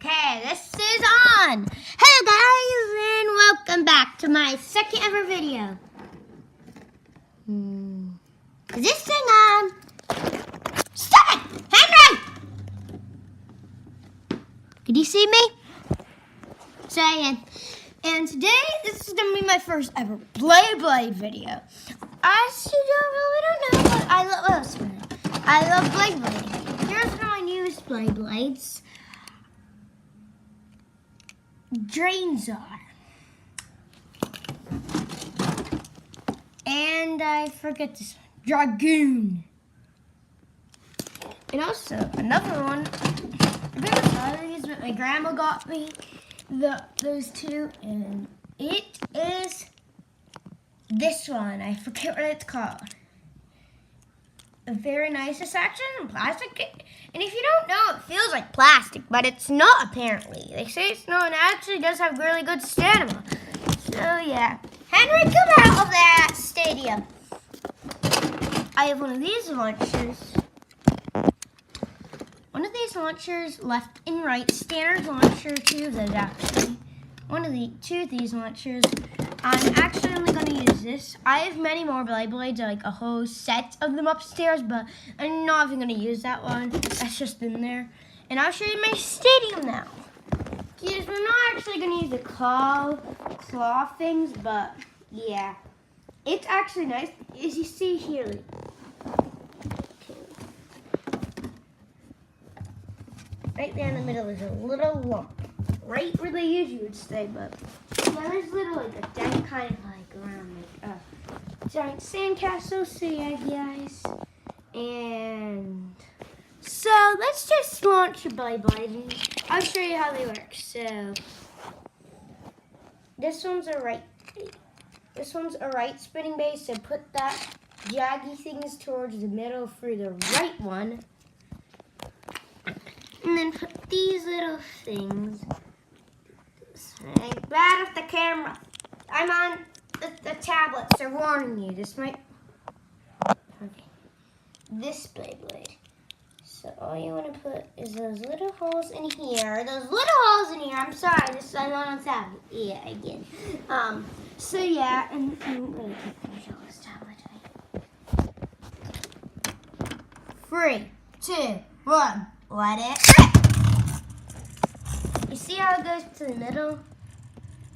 Okay, this is on. Hello guys, and welcome back to my second ever video. Is this thing on? Stop it! Henry! Can you see me? Saying. And today, this is going to be my first ever Beylade video. I still really don't know, but I love Beylade. Here's one of my newest Beyblades. Drains are. And I forget this one. Dragoon. And also another one. I don't know these, but my grandma got me those two, and it is this one. I forget what it's called. Very nice. It's actually plastic. And if you don't know, it feels like plastic, but it's not apparently. They say it's not, and it actually does have really good stamina. So yeah. Henry, come out of that stadium. I have one of these launchers. One of these launchers, left and right, standard launcher, two of those actually. Two of these launchers. I'm actually only going to use this. I have many more Beylades, like a whole set of them upstairs, but I'm not even going to use that one. That's just in there. And I'll show you my stadium now. Because we're not actually going to use the claw things, but yeah. It's actually nice, as you see here. Right there in the middle is a little lump. Right where they usually would stay, but there's little like a dent kind of like around like a giant sandcastle. So yeah, guys. And so let's just launch a Beylade and I'll show you how they work. So this one's a right spinning base, so put that jaggy things towards the middle for the right one. And then put these little things. Bad off the camera. I'm on the tablet, so warning you. This might. Okay. This Beylade. So all you want to put is those little holes in here. I'm sorry. I'm on a tablet. Yeah, again. So yeah, and really can't show this tablet. 3, 2, 1. Let it rip. You see how it goes to the middle?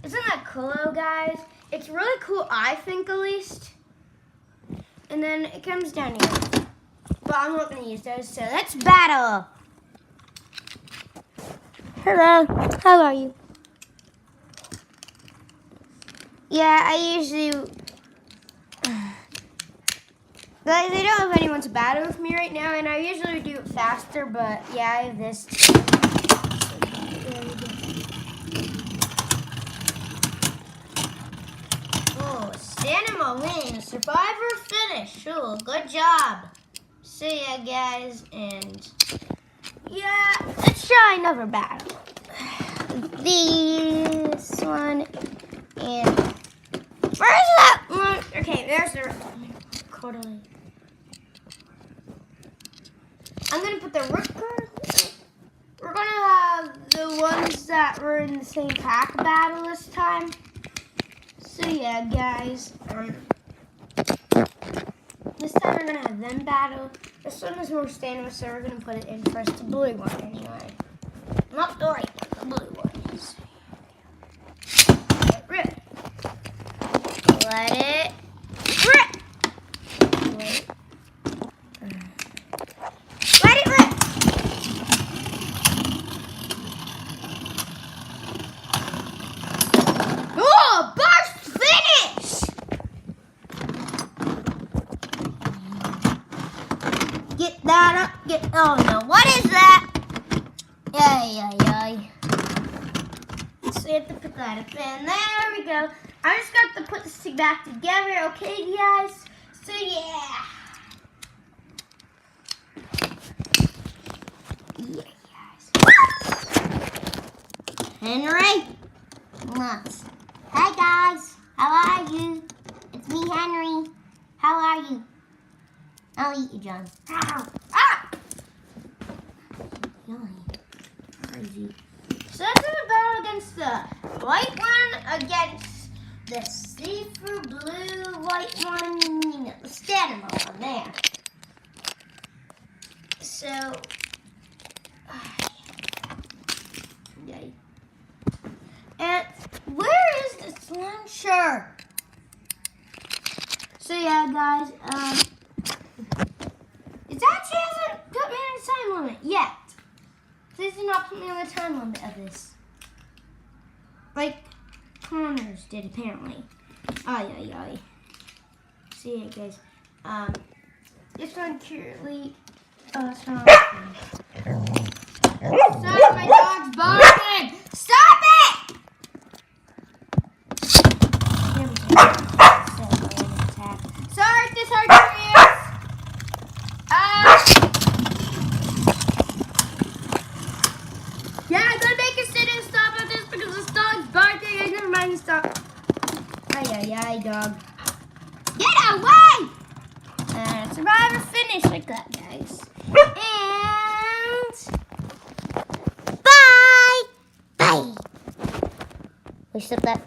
Isn't that cool, guys? It's really cool, I think, at least. And then it comes down here. But I'm not going to use those, so let's battle. Hello, how are you? Yeah, I usually... Guys, I don't have anyone to battle with me right now, and I usually do it faster, but yeah, I have this. Oh, Cinema wins. Survivor finish. Oh, good job. So yeah, guys, and yeah, let's try another battle. This one, and where's that one? Okay, there's the quarterly. I'm going to put the Rooker. We're going to have the ones that were in the same pack battle this time. So yeah, guys. This time we're going to have them battle. This one is more standard, so we're going to put it in first. The blue one anyway. Not the right one, the blue one. Let it rip. Let it rip. Let it rip! Oh, burst finish! Get that up, oh no, what is that? Yay. So you have to put that up in, there we go. I just got to put this thing back together, okay guys? So yeah. Yeah, guys. Henry? Nuts. Hi, guys. How are you? It's me, Henry. How are you? I'll eat you, John. Ah! Crazy. So that's in a battle against the white one against the see-through blue white one. You know, the standard one there. So, yay. And where is this launcher? So yeah, guys, it actually hasn't put me on a time limit yet. Please do not put me on the time limit of this. Like Connors did apparently. Ay, ay, ay. See it, guys. This one currently. Stop, my dog's barking! Stop it! Sorry if this hurts your ears. Yeah, I'm gonna make a sit and stop at this because this dog's barking. Never mind, stop. Ay, ay, ay, dog. Get away! Survivor finish like that, guys. And bye! Bye! We stop that.